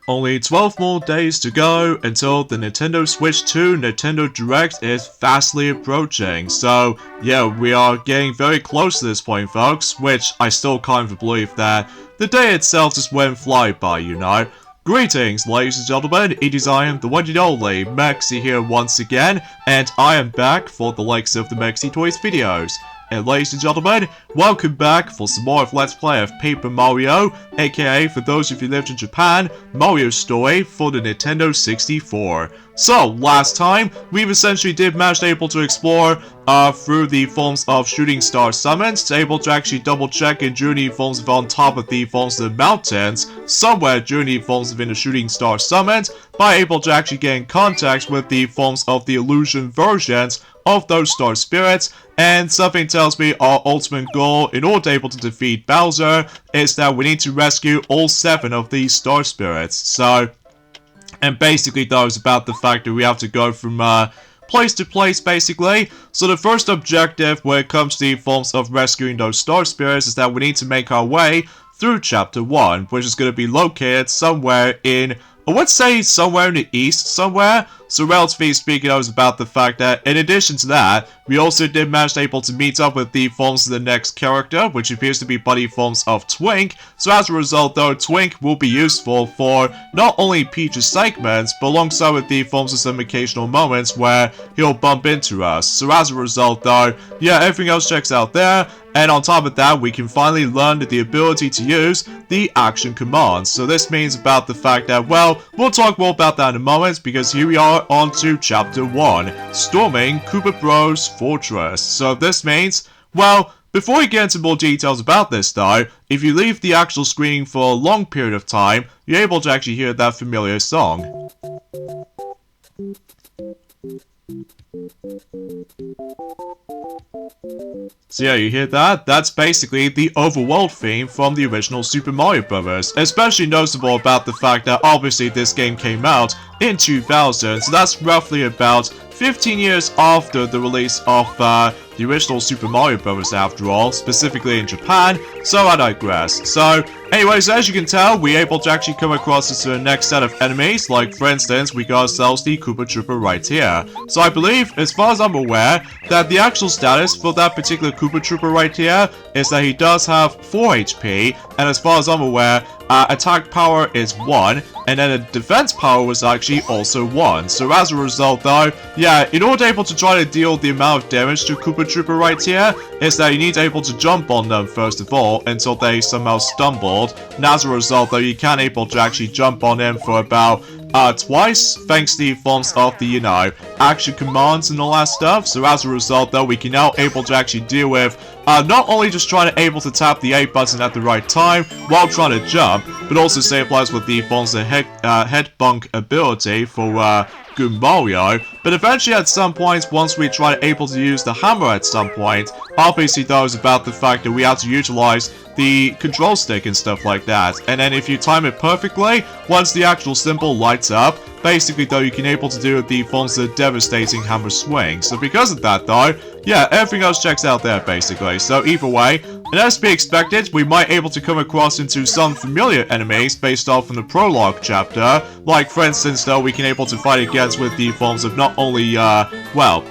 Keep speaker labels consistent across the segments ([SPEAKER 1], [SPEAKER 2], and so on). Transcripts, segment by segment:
[SPEAKER 1] Only 12 more days to go until the Nintendo Switch 2 Nintendo Direct is fastly approaching. So, yeah, we are getting very close to this point, folks, which I still can't believe that the day itself just went fly by, you know. Greetings, ladies and gentlemen, it is I am the one and only Maxi here once again, and I am back for the likes of the Maxi Toys videos. And ladies and gentlemen, welcome back for some more of Let's Play of Paper Mario, aka, for those of you who lived in Japan, Mario's Story for the Nintendo 64. So, last time, we've essentially manage able to explore through the forms of shooting star summons, to able to actually double check in during the forms of on top of the forms of the mountains, somewhere during the forms of in the shooting star summons, by able to actually get in contact with the forms of the illusion versions of those star spirits, and something tells me our ultimate goal in order to able to defeat Bowser is that we need to rescue all 7 of these star spirits. So, and basically that was about the fact that we have to go from place to place, basically. So the first objective when it comes to the forms of rescuing those star spirits is that we need to make our way through Chapter 1, which is going to be located somewhere in, I would say somewhere in the east somewhere. So relatively speaking, I was about the fact that in addition to that, we also did manage able to meet up with the forms of the next character, which appears to be buddy forms of Twink. So as a result though, Twink will be useful for not only Peach's segments, but alongside with the forms of some occasional moments where he'll bump into us. So as a result though, yeah, everything else checks out there. And on top of that, we can finally learn the ability to use the action commands. So this means about the fact that, well, we'll talk more about that in a moment, because here we are on to Chapter 1, Storming Koopa Bros Fortress. So this means, well, before we get into more details about this though, if you leave the actual screen for a long period of time, you're able to actually hear that familiar song. So yeah, you hear that? That's basically the overworld theme from the original Super Mario Bros. Especially noticeable about the fact that obviously this game came out in 2000, so that's roughly about 15 years after the release of the original Super Mario Bros. After all, specifically in Japan, so I digress. So, anyways, as you can tell, we're able to actually come across this next set of enemies, like for instance, we got ourselves the Koopa Trooper right here. So I believe, as far as I'm aware, that the actual status for that particular Koopa Trooper right here is that he does have 4 HP, and as far as I'm aware, attack power is 1, and then the defense power was actually also 1. So as a result though, yeah, in order able to try to deal the amount of damage to Koopa Trooper right here, is that you need to able to jump on them first of all, until they somehow stumbled, and as a result though, you can able to actually jump on him for about twice, thanks to the forms of the, you know, action commands and all that stuff. So as a result though, we can now able to actually deal with not only just trying to able to tap the A button at the right time while trying to jump, but also same applies with the forms of head bunk ability for Good Mario. But eventually at some point, once we try able to use the hammer at some point, obviously though is about the fact that we have to utilize the control stick and stuff like that. And then if you time it perfectly, once the actual symbol lights up, basically though you can able to do the forms of devastating hammer swing. So because of that though, yeah, everything else checks out there basically. So either way, and as to be expected, we might able to come across into some familiar enemies based off from the prologue chapter. Like for instance though, we can able to fight against with the forms of not only well,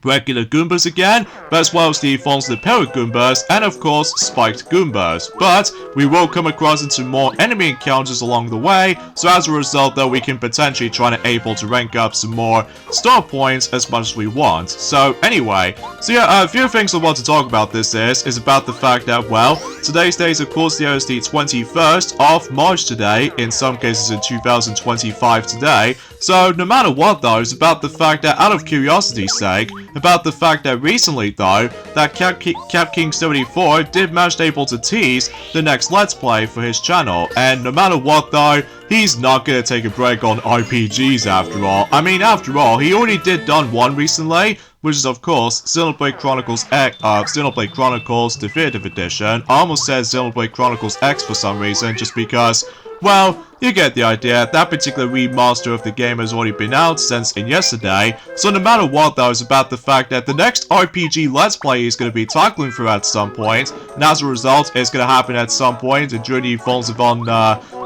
[SPEAKER 1] regular Goombas again, but as well as the forms of the Parrot Goombas, and of course, Spiked Goombas. But we will come across into more enemy encounters along the way, so as a result though, we can potentially try to able to rank up some more star points as much as we want. So anyway, so yeah, a few things I want to talk about this is about the fact that, well, today's date is of course the 21st of March today, in some cases in 2025 today. So no matter what though, it's about the fact that, out of curiosity's sake, about the fact that recently though, that Cap King 74 did manage able to tease the next Let's Play for his channel, and no matter what though, he's not gonna take a break on RPGs after all. I mean, after all, he already did done one recently, which is of course Xenoblade Chronicles X, Xenoblade Chronicles Definitive Edition. I almost said Xenoblade Chronicles X for some reason, just because, well, you get the idea. That particular remaster of the game has already been out since in yesterday, so no matter what though, it's about the fact that the next RPG Let's Play is going to be tackling through at some point, and as a result, it's going to happen at some point during the forms of on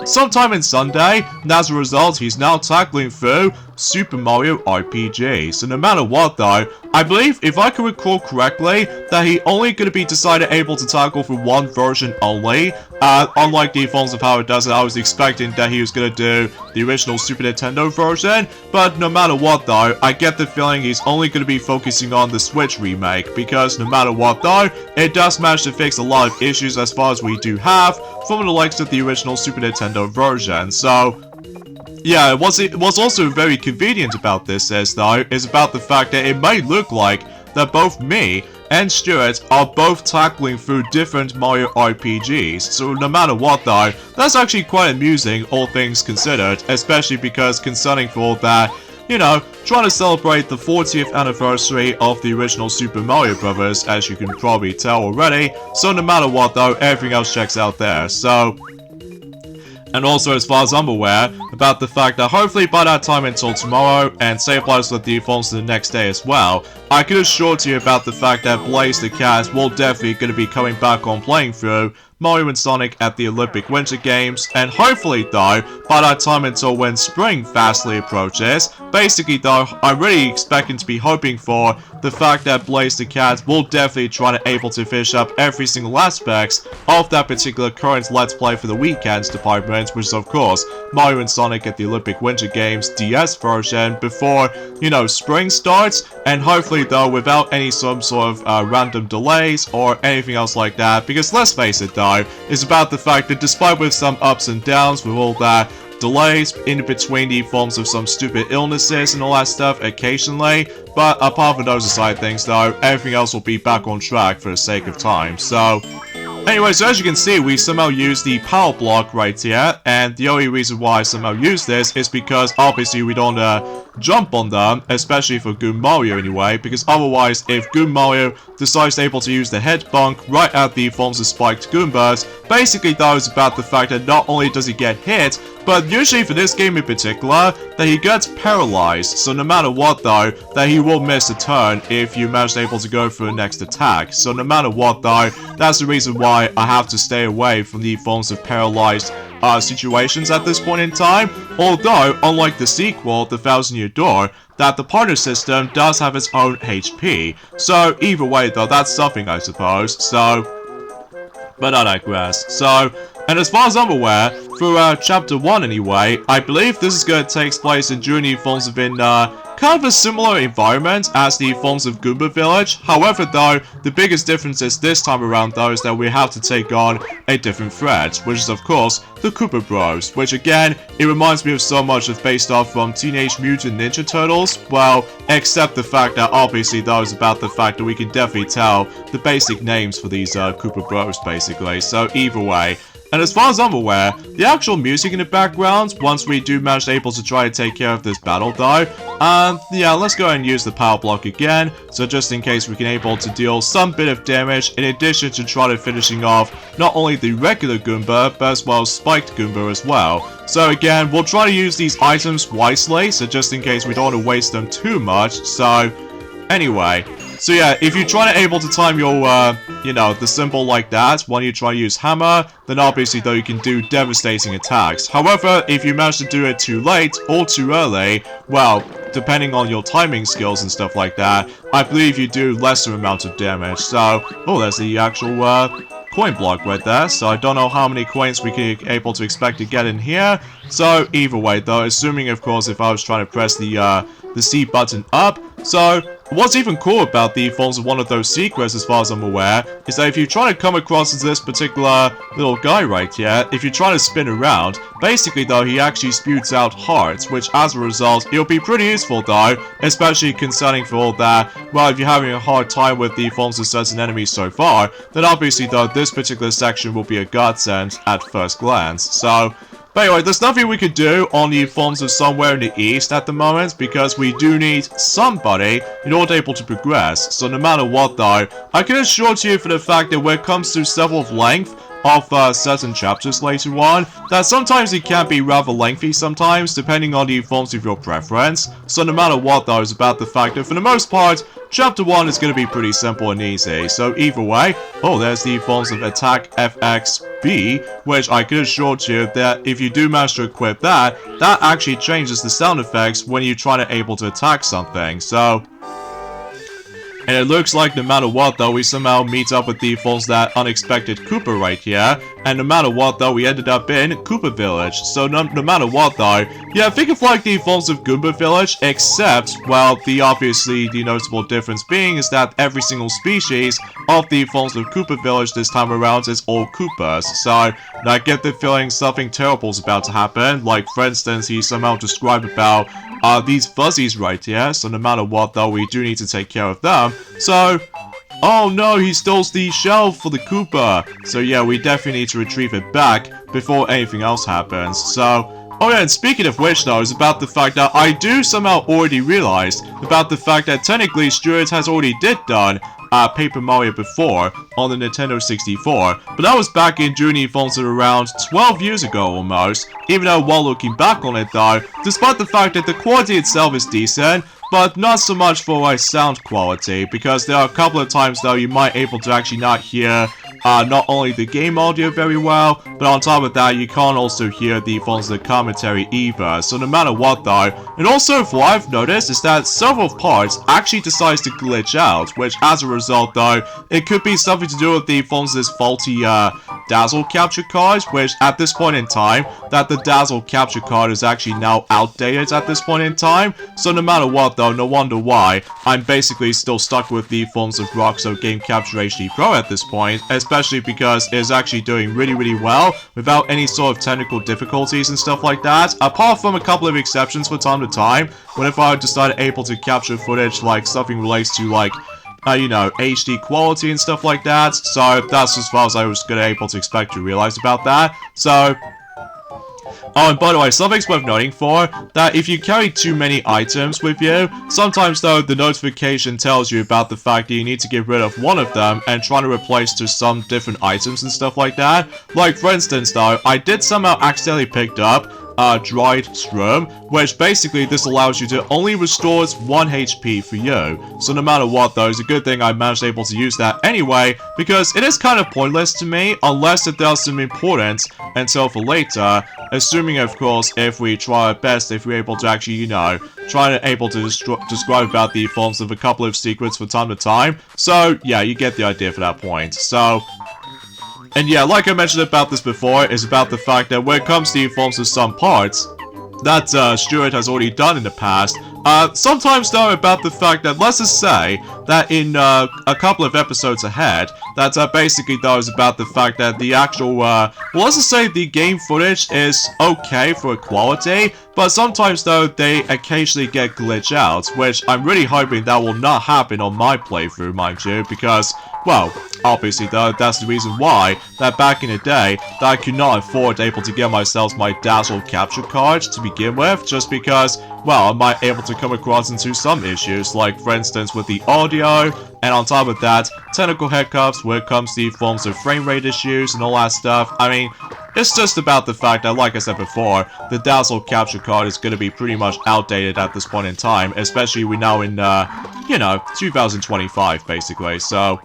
[SPEAKER 1] sometime in Sunday, and as a result, he's now tackling through Super Mario RPG. So no matter what though, I believe, if I can recall correctly, that he only going to be able to tackle for one version only. Unlike the forms of how it does it, I was expecting that he was going to do the original Super Nintendo version, but no matter what though, I get the feeling he's only going to be focusing on the Switch remake, because no matter what though, it does manage to fix a lot of issues as far as we do have from the likes of the original Super Nintendo version. So yeah, what's also very convenient about this is about the fact that it may look like that both me and Stuart are both tackling through different Mario RPGs. So no matter what though, that's actually quite amusing, all things considered, especially because concerning for all that, you know, trying to celebrate the 40th anniversary of the original Super Mario Bros., as you can probably tell already. So no matter what though, everything else checks out there. So, and also, as far as I'm aware, about the fact that hopefully by that time until tomorrow, and say applies with the phones the next day as well, I can assure you about the fact that Blaze the Cat will definitely going to be coming back on playing through Mario and Sonic at the Olympic Winter Games, and hopefully though, by that time until when spring fastly approaches, basically though, I'm really expecting to be hoping for the fact that Blaze the Cat will definitely try to able to fish up every single aspects of that particular current Let's Play for the Weekends department, which is of course Mario and Sonic at the Olympic Winter Games DS version before, you know, spring starts, and hopefully though without any some sort of random delays or anything else like that, because let's face it though, is about the fact that despite with some ups and downs with all that delays in between the forms of some stupid illnesses and all that stuff occasionally, but apart from those aside things though, everything else will be back on track for the sake of time. So anyway, so as you can see, we somehow use the power block right here, and the only reason why I somehow use this is because obviously we don't jump on them, especially for Goom Mario anyway, because otherwise if Goom Mario decides able to use the head bunk right at the forms of spiked Goombas, basically that is about the fact that not only does he get hit, but usually for this game in particular, that he gets paralyzed, so no matter what though, that he will miss a turn if you manage able to go for the next attack. So no matter what though, that's the reason why I have to stay away from the forms of paralyzed situations at this point in time, although, unlike the sequel, The Thousand Year Door, that the partner system does have its own HP. So either way though, that's something I suppose, so, but I digress. So, and as far as I'm aware, for Chapter 1 anyway, I believe this is going to take place in during the forms of kind of a similar environment as the forms of Goomba Village. However though, the biggest difference is this time around though is that we have to take on a different threat, which is of course the Koopa Bros, which again, it reminds me of so much of based off from Teenage Mutant Ninja Turtles, well, except the fact that obviously that is about the fact that we can definitely tell the basic names for these Koopa Bros basically, so either way. And as far as I'm aware, the actual music in the background, once we do manage able to try to take care of this battle though, yeah, let's go ahead and use the power block again, so just in case we can able to deal some bit of damage, in addition to try to finishing off not only the regular Goomba, but as well as Spiked Goomba as well. So again, we'll try to use these items wisely, so just in case we don't want to waste them too much, so anyway. So yeah, if you try to able to time your, you know, the symbol like that, when you try to use hammer, then obviously though you can do devastating attacks. However, if you manage to do it too late or too early, well, depending on your timing skills and stuff like that, I believe you do lesser amount of damage. So, oh, there's the actual, coin block right there, so I don't know how many coins we can able to expect to get in here. So either way though, assuming of course if I was trying to press the C button up, so what's even cool about the forms of one of those secrets as far as I'm aware, is that if you try to come across this particular little guy right here, if you try to spin around, basically though he actually spews out hearts, which as a result, it'll be pretty useful though, especially concerning for all that, well if you're having a hard time with the forms of certain enemies so far, then obviously though this particular section will be a godsend at first glance. So, but anyway, there's nothing we could do on the forms of somewhere in the east at the moment, because we do need somebody in order able to progress. So no matter what though, I can assure you for the fact that when it comes to level of length, of certain chapters later on, that sometimes it can be rather lengthy sometimes, depending on the forms of your preference. So no matter what though, it's about the fact that for the most part, Chapter 1 is going to be pretty simple and easy, so either way, oh, there's the forms of Attack FXB, which I could assure you that if you do manage to equip that, that actually changes the sound effects when you're trying to able to attack something, so... And it looks like no matter what though, we somehow meet up with the forms that unexpected Koopa right here. And no matter what though, we ended up in Koopa Village. So no matter what though, yeah, think of like the forms of Goomba Village, except, well, the noticeable difference being is that every single species of the forms of Koopa Village this time around is all Koopas. So, I get the feeling something terrible is about to happen. Like, for instance, he somehow described about these fuzzies right here, so no matter what though, we do need to take care of them. So, oh no, he stole the shell for the Koopa. So yeah, we definitely need to retrieve it back before anything else happens. So, oh yeah, and speaking of which though, is about the fact that I do somehow already realized about the fact that technically Stuart has already done Paper Mario before on the Nintendo 64, but that was back in Juni phones around 12 years ago almost, even though while looking back on it though, despite the fact that the quality itself is decent, but not so much for like sound quality, because there are a couple of times though you might able to actually not hear not only the game audio very well, but on top of that, you can't also hear the forms of the commentary either. So no matter what though, and also what I've noticed is that several parts actually decides to glitch out, which as a result though, it could be something to do with the forms of this faulty Dazzle capture card, which at this point in time, that the Dazzle capture card is actually now outdated at this point in time. So no matter what though, no wonder why, I'm basically still stuck with the forms of Roxo Game Capture HD Pro at this point, especially because it's actually doing really well without any sort of technical difficulties and stuff like that, apart from a couple of exceptions from time to time, whenever I decided able to capture footage like something relates to like you know, HD quality and stuff like that. So that's as far as I was able to expect to realize about that. So, oh, and by the way, something's worth noting for, that if you carry too many items with you, sometimes though the notification tells you about the fact that you need to get rid of one of them and try to replace to some different items and stuff like that. Like for instance though, I did somehow accidentally picked up dried shroom, which basically this allows you to only restores 1 HP for you. So no matter what though, it's a good thing I managed able to use that anyway, because it is kind of pointless to me, unless it does some importance until for later, assuming of course if we try our best, if we're able to actually, you know, try to able to describe about the forms of a couple of secrets from time to time. So yeah, you get the idea for that point. So, and yeah, like I mentioned about this before, is about the fact that when it comes to the forms of some parts that Stuart has already done in the past, sometimes though about the fact that, let's just say, that in a couple of episodes ahead, that basically though is about the fact that the actual, well, let's just say the game footage is okay for quality, but sometimes though they occasionally get glitch out, which I'm really hoping that will not happen on my playthrough, mind you, because, well, obviously though, that's the reason why, that back in the day, that I could not afford able to get myself my Dazzle capture card to begin with, just because, well, I might able to come across into some issues, like for instance with the audio, and on top of that, technical hiccups when it comes to forms of frame rate issues and all that stuff. I mean, it's just about the fact that, like I said before, the Dazzle capture card is going to be pretty much outdated at this point in time, especially we now in, you know, 2025 basically, so...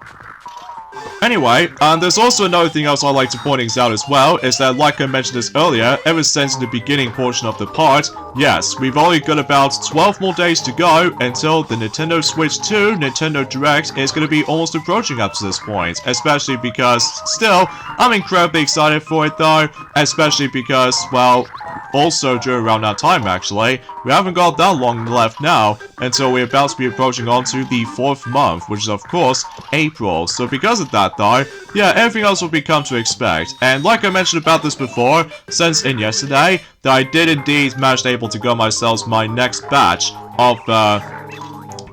[SPEAKER 1] Anyway, there's also another thing else I'd like to point out as well, is that like I mentioned this earlier, ever since the beginning portion of the part, yes, we've only got about 12 more days to go until the Nintendo Switch 2 Nintendo Direct is going to be almost approaching up to this point, especially because, still, I'm incredibly excited for it though, especially because, well, also during around that time actually, we haven't got that long left now until we're about to be approaching on to the 4th month, which is of course April. So because of that though, yeah, everything else will become to expect. And like I mentioned about this before, since in yesterday, that I did indeed manage able to go myself my next batch of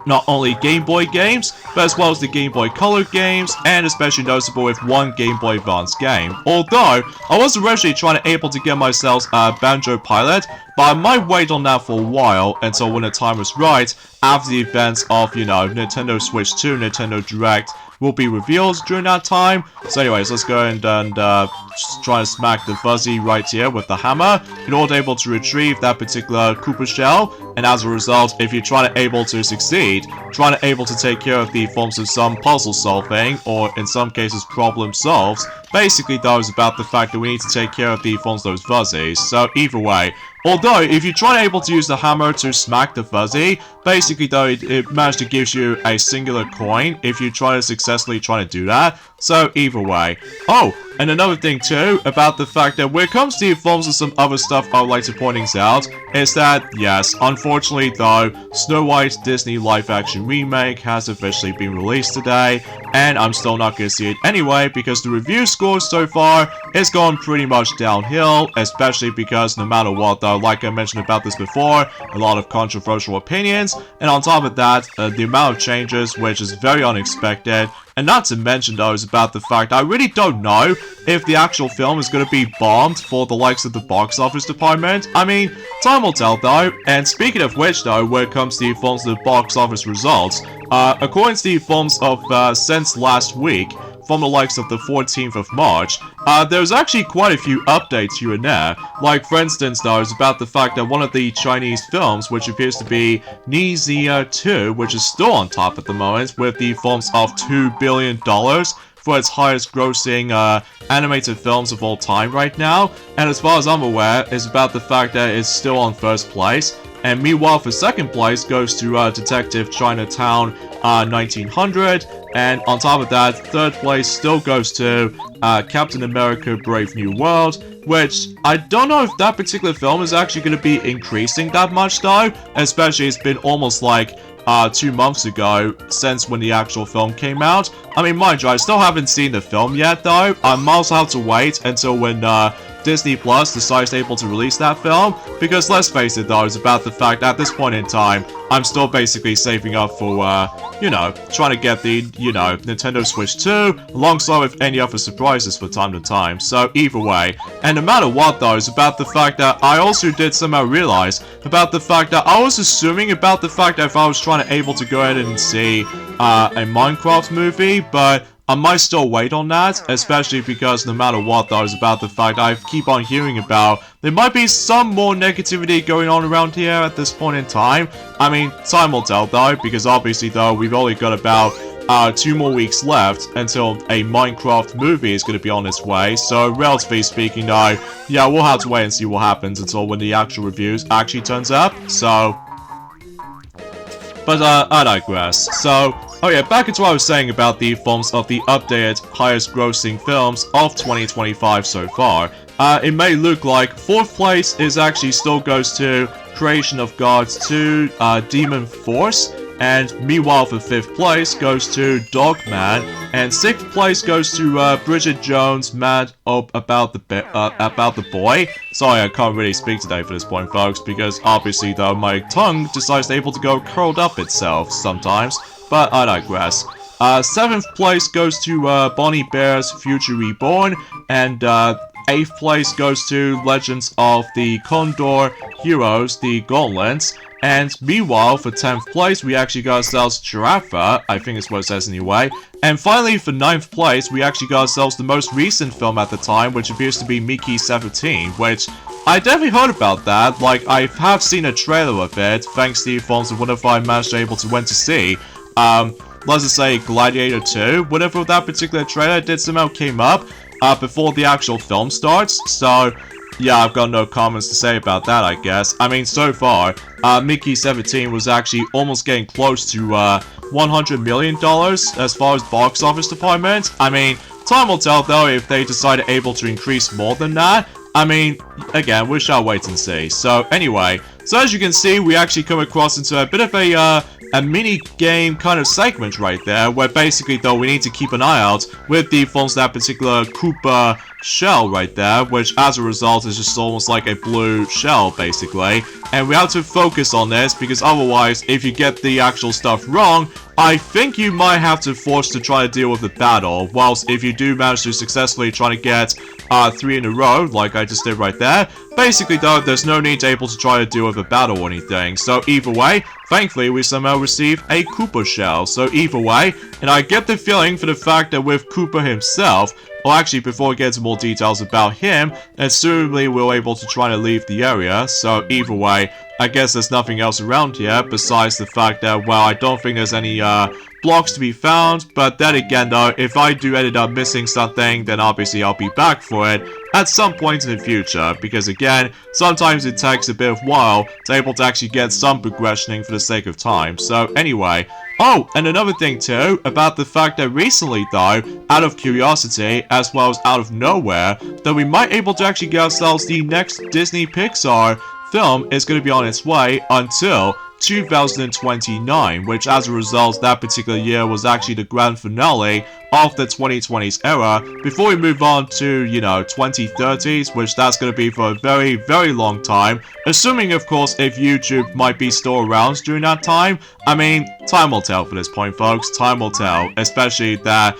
[SPEAKER 1] not only Game Boy games, but as well as the Game Boy Color games, and especially noticeable with one Game Boy Advance game. Although, I was originally trying to able to get myself Banjo Pilot, but I might wait on that for a while until when the time was right, after the events of, you know, Nintendo Switch 2, Nintendo Direct, will be revealed during that time. So anyways, let's go and just try and smack the Fuzzy right here with the hammer in order able to retrieve that particular Koopa shell. And as a result, if you're trying to able to succeed, trying to able to take care of the forms of some puzzle solving, or in some cases problem solves, basically though is about the fact that we need to take care of the forms of those Fuzzies. So either way, although, if you try able to use the hammer to smack the Fuzzy, basically though, it managed to give you a singular coin if you try to successfully try to do that. So, either way. Oh, and another thing too, about the fact that when it comes to the forms of some other stuff I would like to point out, is that, yes, unfortunately though, Snow White Disney live-action remake has officially been released today, and I'm still not going to see it anyway, because the review scores so far is gone pretty much downhill, especially because no matter what though, like I mentioned about this before, a lot of controversial opinions, and on top of that, the amount of changes, which is very unexpected. And not to mention though, is about the fact I really don't know if the actual film is going to be bombed for the likes of the box office department. I mean, time will tell though, and speaking of which though, when it comes to the forms of the box office results, according to the forms of since last week, from the likes of the 14th of March, there's actually quite a few updates here and there. Like, for instance, though, it's about the fact that one of the Chinese films, which appears to be Nizia 2, which is still on top at the moment, with the forms of $2 billion for its highest grossing animated films of all time right now. And as far as I'm aware, it's about the fact that it's still on first place. And meanwhile, for second place goes to Detective Chinatown 1900. And on top of that, third place still goes to Captain America Brave New World, which I don't know if that particular film is actually going to be increasing that much though, especially it's been almost like 2 months ago since when the actual film came out. I mean, mind you, I still haven't seen the film yet though. I might also have to wait until when Disney Plus decides able to release that film, because let's face it though, it's about the fact that at this point in time, I'm still basically saving up for, you know, trying to get the, you know, Nintendo Switch 2, alongside with any other surprises from time to time. So either way, and no matter what though, it's about the fact that I also did somehow realize about the fact that I was assuming about the fact that if I was trying to able to go ahead and see a Minecraft movie, but I might still wait on that, especially because no matter what though, it's about the fact I keep on hearing about there might be some more negativity going on around here at this point in time. I mean, time will tell though, because obviously though, we've only got about 2 more weeks left until a Minecraft movie is going to be on its way. So relatively speaking though, yeah, we'll have to wait and see what happens until when the actual reviews actually turns up. So, but I digress. So, oh yeah, back into what I was saying about the forms of the updated highest grossing films of 2025 so far. It may look like 4th place is actually still goes to Creation of Gods 2, Demon Force, and meanwhile for 5th place goes to Dogman, and 6th place goes to Bridget Jones' Mad About the Boy. Sorry, I can't really speak today for this point, folks, because obviously though my tongue decides to able to go curled up itself sometimes. But I digress. 7th place goes to Bonnie Bear's Future Reborn, and 8th place goes to Legends of the Condor Heroes, the Gauntlets. And meanwhile, for 10th place, we actually got ourselves Giraffe, I think it's what it says anyway. And finally, for 9th place, we actually got ourselves the most recent film at the time, which appears to be Mickey 17, which I definitely heard about that. Like, I have seen a trailer of it, thanks to the forms of whatever I managed to able to went to see. Let's just say Gladiator 2, whatever that particular trailer did somehow came up before the actual film starts. So, yeah, I've got no comments to say about that, I guess. I mean, so far, Mickey 17 was actually almost getting close to $100 million as far as box office department. I mean, time will tell though if they decide able to increase more than that. I mean, again, we shall wait and see. So anyway, so as you can see, we actually come across into a bit of a mini game kind of segment right there, where basically though we need to keep an eye out with the forms of that particular Koopa shell right there, which as a result is just almost like a blue shell, basically. And we have to focus on this, because otherwise, if you get the actual stuff wrong, I think you might have to force to try to deal with the battle. Whilst if you do manage to successfully try to get 3 in a row, like I just did right there, basically though, there's no need to able to try to deal with a battle or anything. So either way, thankfully we somehow received a Koopa shell. So either way, and I get the feeling for the fact that with Koopa himself, well, actually, before we get into more details about him, assumably we're able to try to leave the area. So either way, I guess there's nothing else around here besides the fact that, well, I don't think there's any blocks to be found. But then again, though, if I do end up missing something, then obviously I'll be back for it at some point in the future. Because again, sometimes it takes a bit of while to able to actually get some progressioning for the sake of time. So anyway. Oh, and another thing too, about the fact that recently though, out of curiosity, as well as out of nowhere, that we might able to actually get ourselves the next Disney Pixar film is going to be on its way until 2029, which as a result, that particular year was actually the grand finale of the 2020s era, before we move on to, you know, 2030s, which that's going to be for a very, very long time, assuming, of course, if YouTube might be still around during that time. I mean, time will tell for this point, folks, time will tell, especially that,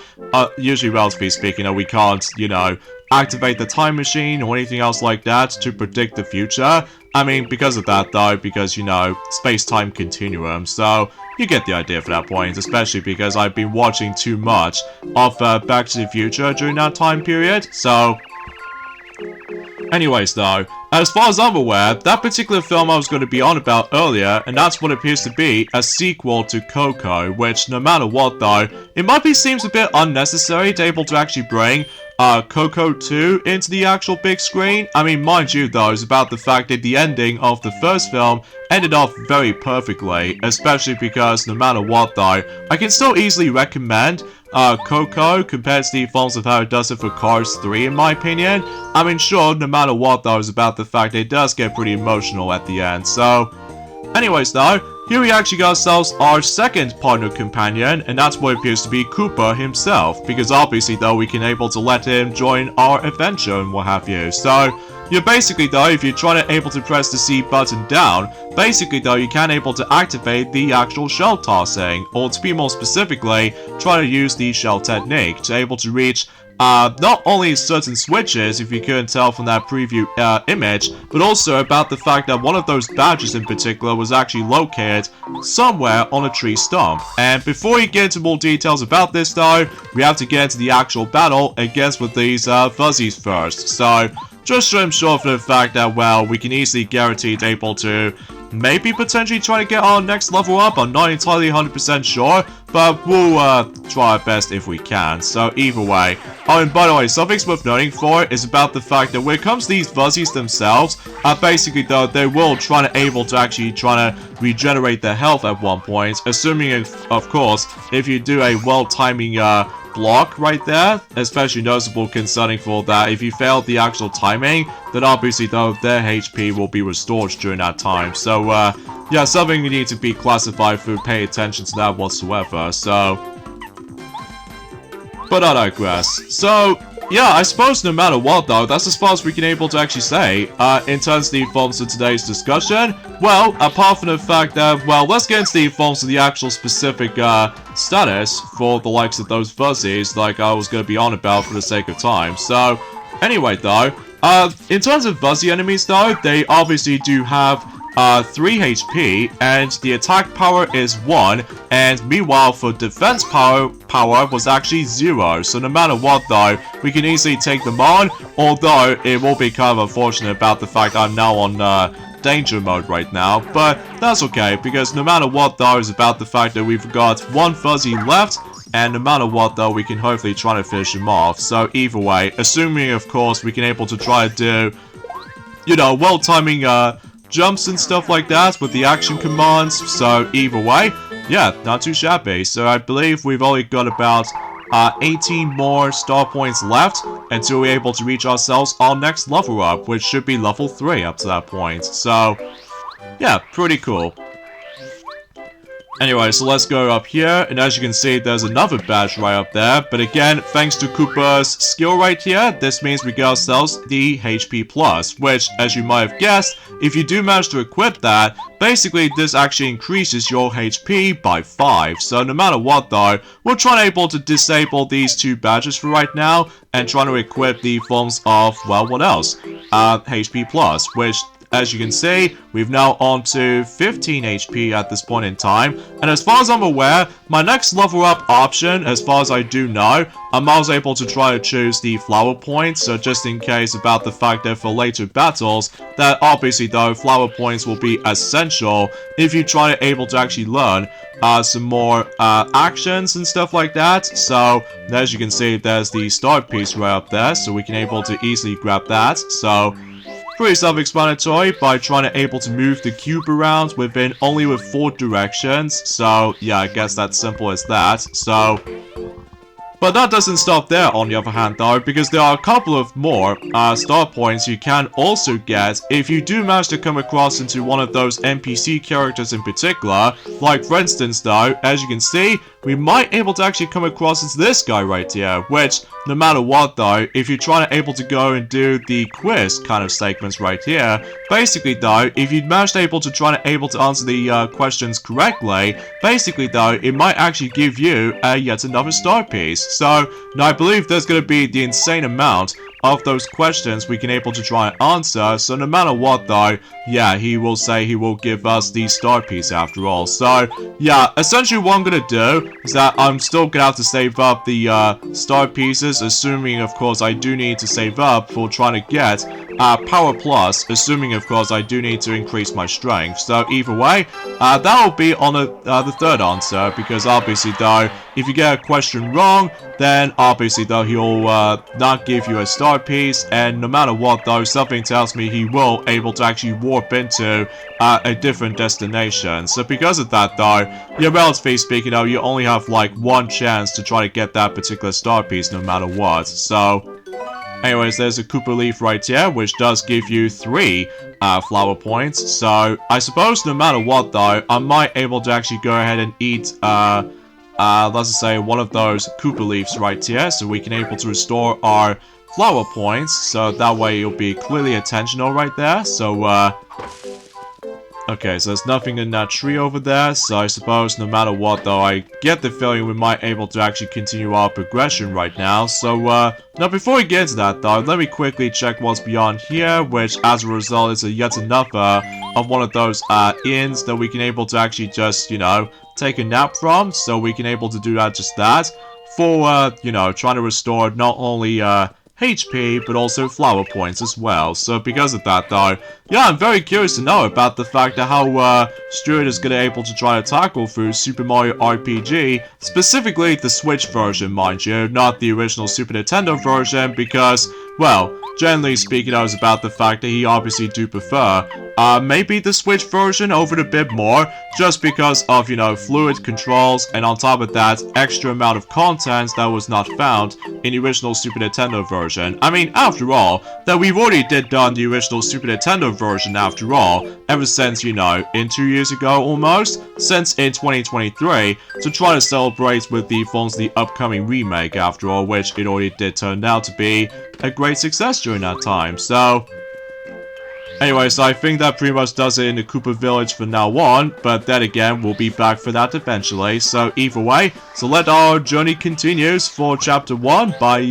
[SPEAKER 1] usually relatively speaking, we can't, you know, activate the time machine or anything else like that to predict the future. I mean, because of that though, because, you know, space-time continuum, so you get the idea for that point, especially because I've been watching too much of Back to the Future during that time period, so anyways though, as far as I'm aware, that particular film I was going to be on about earlier, and that's what appears to be a sequel to Coco, which no matter what though, it seems a bit unnecessary to able to actually bring Coco 2 into the actual big screen. I mean, mind you though, it's about the fact that the ending of the first film ended off very perfectly, especially because no matter what though, I can still easily recommend Coco compared to the films of how it does it for Cars 3 in my opinion. I mean, sure, no matter what though, it's about the fact that it does get pretty emotional at the end. So anyways though, here we actually got ourselves our second partner companion, and that's what appears to be Koopa himself, because obviously though we can able to let him join our adventure and what have you. So you're basically though, if you're trying to able to press the C button down, basically though you can able to activate the actual shell tossing, or to be more specifically, try to use the shell technique to able to reach not only certain switches, if you couldn't tell from that preview image, but also about the fact that one of those badges in particular was actually located somewhere on a tree stump. And before we get into more details about this though, we have to get into the actual battle against with these fuzzies first. So just to ensure for the fact that, well, we can easily guarantee able to maybe potentially try to get our next level up. I'm not entirely 100% sure, but we'll try our best if we can. So either way. Oh, and by the way, something's worth noting for is about the fact that when it comes to these fuzzies themselves, basically though, they will try to able to actually try to regenerate their health at one point, assuming, of course, if you do a well-timing block right there, especially noticeable concerning for that if you fail the actual timing, then obviously though their HP will be restored during that time. So yeah, something you need to be classified for, pay attention to that whatsoever. So but I digress. So yeah, I suppose no matter what though, that's as far as we can able to actually say in terms of the forms of today's discussion. Well, apart from the fact that, well, let's get into the forms of the actual specific status for the likes of those fuzzies like I was going to be on about for the sake of time. So anyway though, in terms of fuzzy enemies though, they obviously do have 3 HP, and the attack power is 1, and meanwhile for defense power was actually 0, so no matter what though, we can easily take them on, although it will be kind of unfortunate about the fact I'm now on danger mode right now, but that's okay, because no matter what though, is about the fact that we've got 1 fuzzy left, and no matter what though, we can hopefully try to finish him off. So either way, assuming of course we can able to try to do, you know, well-timing jumps and stuff like that with the action commands. So either way, yeah, not too shabby. So I believe we've only got about 18 more star points left until we're able to reach ourselves our next level up, which should be level 3 up to that point. So yeah, pretty cool. Anyway, so let's go up here, and as you can see, there's another badge right up there. But again, thanks to Koopa's skill right here, this means we get ourselves the HP plus, which, as you might have guessed, if you do manage to equip that, basically this actually increases your HP by 5. So no matter what though, we're trying to able to disable these two badges for right now, and trying to equip the forms of, well, what else? HP plus, which, as you can see, we've now on to 15 HP at this point in time. And as far as I'm aware, my next level up option, as far as I do know, I was able to try to choose the flower points. So just in case about the fact that for later battles, that obviously though, flower points will be essential if you try to able to actually learn some more actions and stuff like that. So as you can see, there's the start piece right up there. So we can able to easily grab that. So pretty self-explanatory by trying to able to move the cube around within only with 4 directions. So yeah, I guess that's simple as that. So, but that doesn't stop there on the other hand though, because there are a couple of more star points you can also get if you do manage to come across into one of those NPC characters in particular. Like for instance though, as you can see, we might able to actually come across into this guy right here, which no matter what though, if you're trying to able to go and do the quiz kind of segments right here, basically though, if you manage to able to try to able to answer the questions correctly, basically though, it might actually give you yet another star piece. So now I believe there's going to be the insane amount of those questions we can able to try and answer. So no matter what though, yeah, he will say he will give us the star piece after all. So yeah, essentially what I'm gonna do is that I'm still gonna have to save up the star pieces, assuming of course I do need to save up for trying to get power plus, assuming of course I do need to increase my strength. So either way, that will be on the third answer, because obviously though, if you get a question wrong, then obviously though he'll not give you a star piece, and no matter what though, something tells me he will able to actually warp into a different destination. So because of that though, yeah, relatively speaking though, you only have like one chance to try to get that particular star piece no matter what. So anyways, there's a Koopa leaf right here, which does give you 3 flower points. So I suppose no matter what though, I might able to actually go ahead and eat let's just say one of those Koopa leaves right here, so we can able to restore our flower points. So that way it'll be clearly intentional right there. So okay, so there's nothing in that tree over there, so I suppose no matter what though, I get the feeling we might able to actually continue our progression right now. So now before we get into that though, let me quickly check what's beyond here, which as a result is yet another of one of those inns that we can able to actually just, you know, take a nap from. So we can able to do that, just that, for you know, trying to restore not only HP, but also flower points as well. So because of that though, yeah, I'm very curious to know about the fact that how Stuart is gonna able to try to tackle through Super Mario RPG, specifically the Switch version, mind you, not the original Super Nintendo version, because, well, generally speaking, I was about the fact that he obviously do prefer maybe the Switch version over a bit more, just because of, you know, fluid controls, and on top of that, extra amount of content that was not found in the original Super Nintendo version. I mean, after all, that we've already did done the original Super Nintendo version after all, ever since, you know, in 2 years ago almost, since in 2023, to try to celebrate with the phone's the upcoming remake after all, which it already did turn out to be a great success during that time. So anyway, so I think that pretty much does it in the Koopa Village for now on, but then again, we'll be back for that eventually. So either way, so let our journey continues for Chapter 1 by,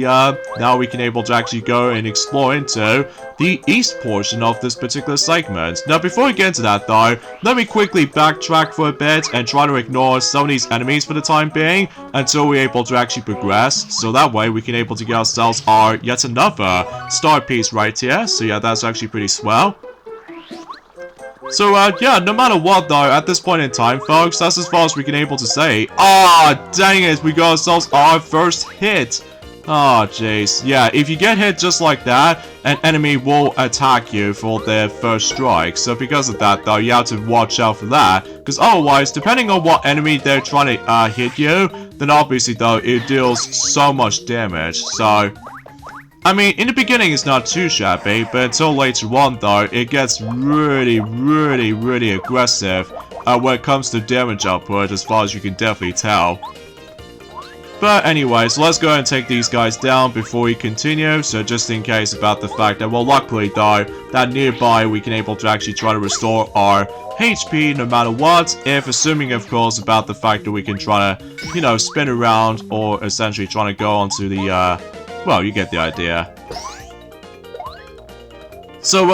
[SPEAKER 1] now we can able to actually go and explore into the east portion of this particular segment. Now before we get into that though, let me quickly backtrack for a bit and try to ignore some of these enemies for the time being until we're able to actually progress. So that way we can able to get ourselves our yet another star piece right here. So yeah, that's actually pretty swell. So, yeah, no matter what, though, at this point in time, folks, that's as far as we can able to say. Ah, dang it, we got ourselves our first hit. Oh, jeez. Yeah, if you get hit just like that, an enemy will attack you for their first strike. So because of that, though, you have to watch out for that. Because otherwise, depending on what enemy they're trying to hit you, then obviously, though, it deals so much damage. So I mean, in the beginning it's not too shabby, but until later on though, it gets really aggressive when it comes to damage output, as far as you can definitely tell. But anyway, so let's go ahead and take these guys down before we continue. So just in case about the fact that, well, luckily though, that nearby we can able to actually try to restore our HP no matter what. If assuming, of course, about the fact that we can try to, you know, spin around or essentially trying to go onto the, well, you get the idea. So,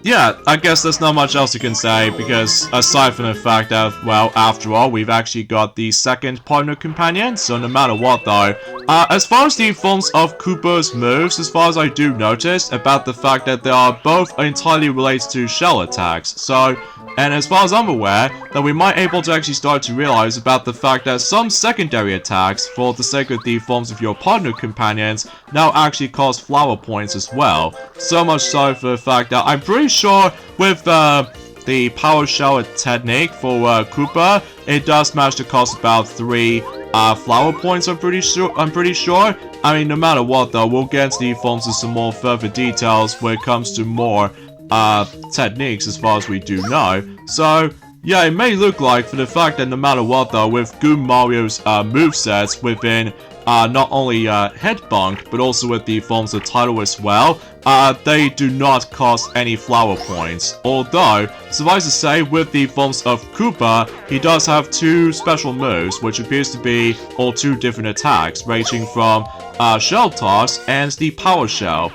[SPEAKER 1] yeah, I guess there's not much else you can say, because aside from the fact that, well, after all, we've actually got the second partner companion, so no matter what, though, as far as the forms of Koopa's moves, as far as I do notice, about the fact that they are both entirely related to shell attacks, so, and as far as I'm aware, that we might able to actually start to realize about the fact that some secondary attacks, for the sake of the forms of your partner companions, now actually cost flower points as well. So much so for the fact that I'm pretty sure with the power shell technique for Koopa, it does manage to cost about 3 flower points. I'm pretty sure. I mean, no matter what though, we'll get into the forms of some more further details when it comes to more techniques, as far as we do know. So yeah, it may look like, for the fact that no matter what though, with Goom Mario's movesets within not only Headbunk, but also with the forms of Title as well, they do not cost any flower points. Although, suffice to say, with the forms of Koopa, he does have 2 special moves, which appears to be all 2 different attacks, ranging from Shell Toss and the Power Shell.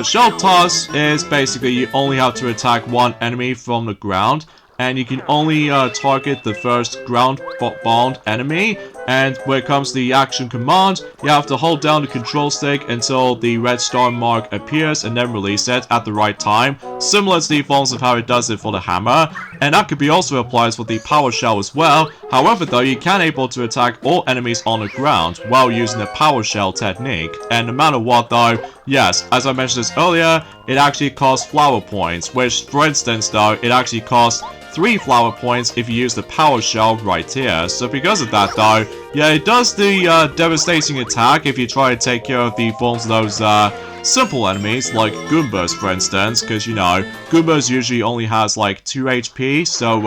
[SPEAKER 1] Shell Toss is basically you only have to attack 1 enemy from the ground, and you can only target the first ground-bound enemy. And when it comes to the action command, you have to hold down the control stick until the red star mark appears and then release it at the right time, similar to the forms of how it does it for the hammer. And that could be also applied for the power shell as well. However though, you can able to attack all enemies on the ground while using the power shell technique. And no matter what though, yes, as I mentioned this earlier, it actually costs flower points, which for instance though, it actually costs 3 flower points if you use the power shell right here. So because of that though, yeah, it does the devastating attack if you try to take care of the forms of those simple enemies like Goombas, for instance, because you know, Goombas usually only has like 2 HP, so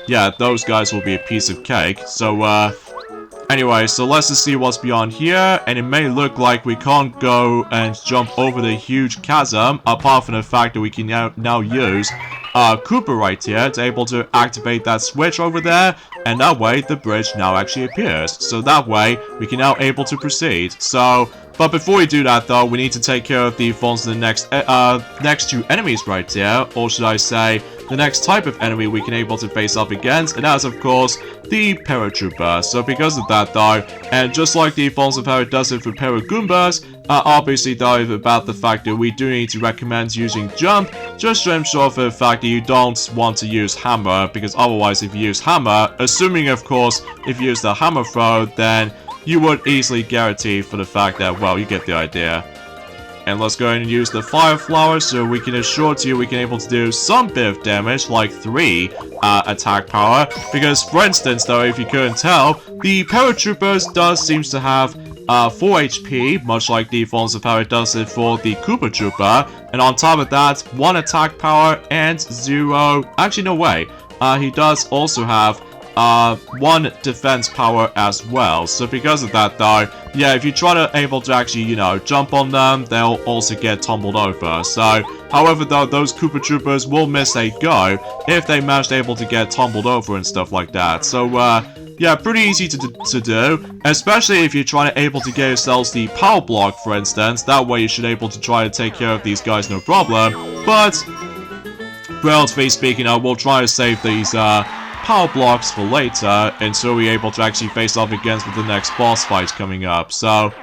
[SPEAKER 1] yeah, those guys will be a piece of cake. So anyway, so let's just see what's beyond here, and it may look like we can't go and jump over the huge chasm, apart from the fact that we can now use Koopa right here to able to activate that switch over there, and that way the bridge now actually appears. So that way we can now able to proceed. So, but before we do that though, we need to take care of the forms of the next 2 enemies right here, or should I say, the next type of enemy we can able to face up against, and that's of course the Paratrooper. So because of that though, and just like the forms of how it does it for Paragoombas, obviously though, about the fact that we do need to recommend using Jump, just to ensure for the fact that you don't want to use Hammer, because otherwise if you use Hammer, assuming of course if you use the Hammer throw, then you would easily guarantee for the fact that, well, you get the idea. And let's go ahead and use the Fire Flower so we can assure to you we can able to do some bit of damage, like 3 attack power. Because, for instance, though, if you couldn't tell, the Paratroopers does seems to have 4 HP, much like the forms of how it does it for the Koopa Trooper. And on top of that, 1 attack power and 0... Actually, no way. He does also have 1 defense power as well. So because of that though, yeah, if you try to able to actually, you know, jump on them, they'll also get tumbled over. So, however though, those Koopa Troopers will miss a go if they manage to able to get tumbled over and stuff like that. So, yeah, pretty easy to do, especially if you're trying to able to get yourselves the power block, for instance. That way you should able to try to take care of these guys no problem. But, relatively speaking, I will try to save these, power blocks for later until we're able to actually face off against with the next boss fight coming up. So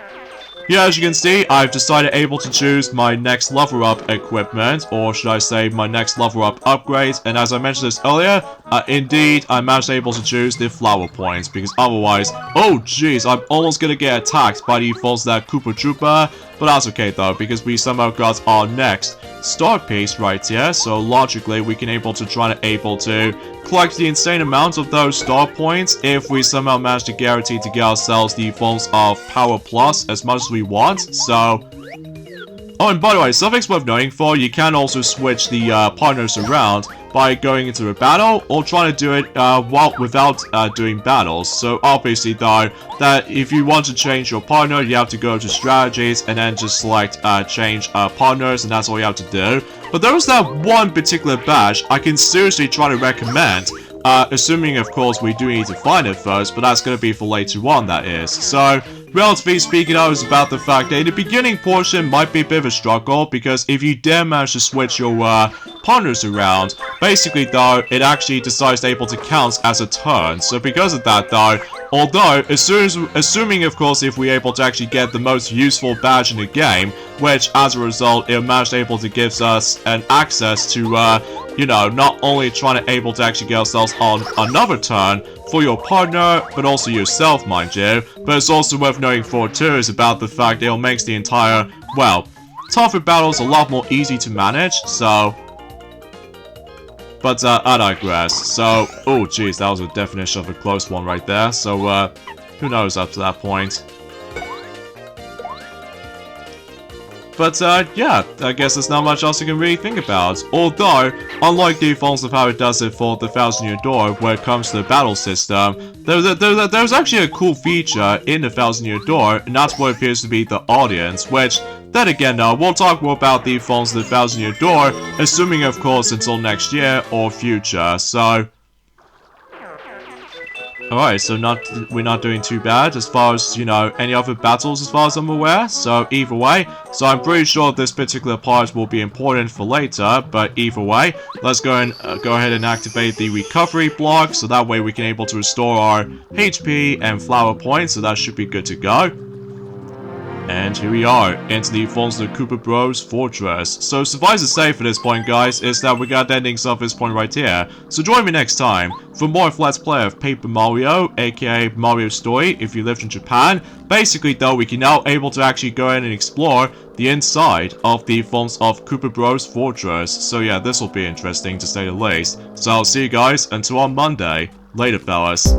[SPEAKER 1] yeah, as you can see, I've decided able to choose my next level up equipment, or should I say my next level up upgrade. And as I mentioned this earlier, indeed I managed able to choose the flower points, because otherwise, oh jeez, I'm almost gonna get attacked by the falls that Koopa Trooper. But that's okay though, because we somehow got our next star piece right here, so logically we can able to collect the insane amount of those star points if we somehow manage to guarantee to get ourselves the forms of Power Plus as much as we want. So Oh, and by the way, something's worth knowing for, you can also switch the partners around by going into a battle or trying to do it without doing battles. So obviously though, that if you want to change your partner, you have to go to strategies and then just select change partners, and that's all you have to do. But there was that one particular badge I can seriously try to recommend. Assuming, of course, we do need to find it first, but that's going to be for later on, that is. So, relatively speaking, I was about the fact that the beginning portion might be a bit of a struggle, because if you dare manage to switch your partners around, basically, though, it actually decides able to count as a turn. So, because of that, though, although, assuming, of course, if we're able to actually get the most useful badge in the game, which, as a result, it managed able to give us an access to, you know, not only trying to able to actually get ourselves on another turn for your partner, but also yourself, mind you. But it's also worth knowing for too is about the fact that it makes the entire, well, tougher battles a lot more easy to manage, so... But, I digress. So, oh jeez, that was a definition of a close one right there, so, who knows up to that point. But, yeah, I guess there's not much else you can really think about. Although, unlike the forms of how it does it for the 1000-Year Door, where it comes to the battle system, there's actually a cool feature in the 1000-Year Door, and that's what appears to be the audience, which, then again, we'll talk more about the forms of the 1000-Year Door, assuming, of course, until next year or future, so... Alright, so we're not doing too bad as far as, you know, any other battles as far as I'm aware. So either way, so I'm pretty sure this particular part will be important for later, but either way, let's go ahead and activate the recovery block, so that way we can able to restore our HP and flower points, so that should be good to go. And here we are, into the forms of the Koopa Bros Fortress. So suffice to say for this point, guys, is that we got the endings of this point right here. So join me next time for more of Let's Play of Paper Mario, aka Mario Story, if you lived in Japan. Basically though, we can now able to actually go in and explore the inside of the forms of Koopa Bros Fortress. So yeah, this will be interesting to say the least. So I'll see you guys until on Monday. Later, fellas.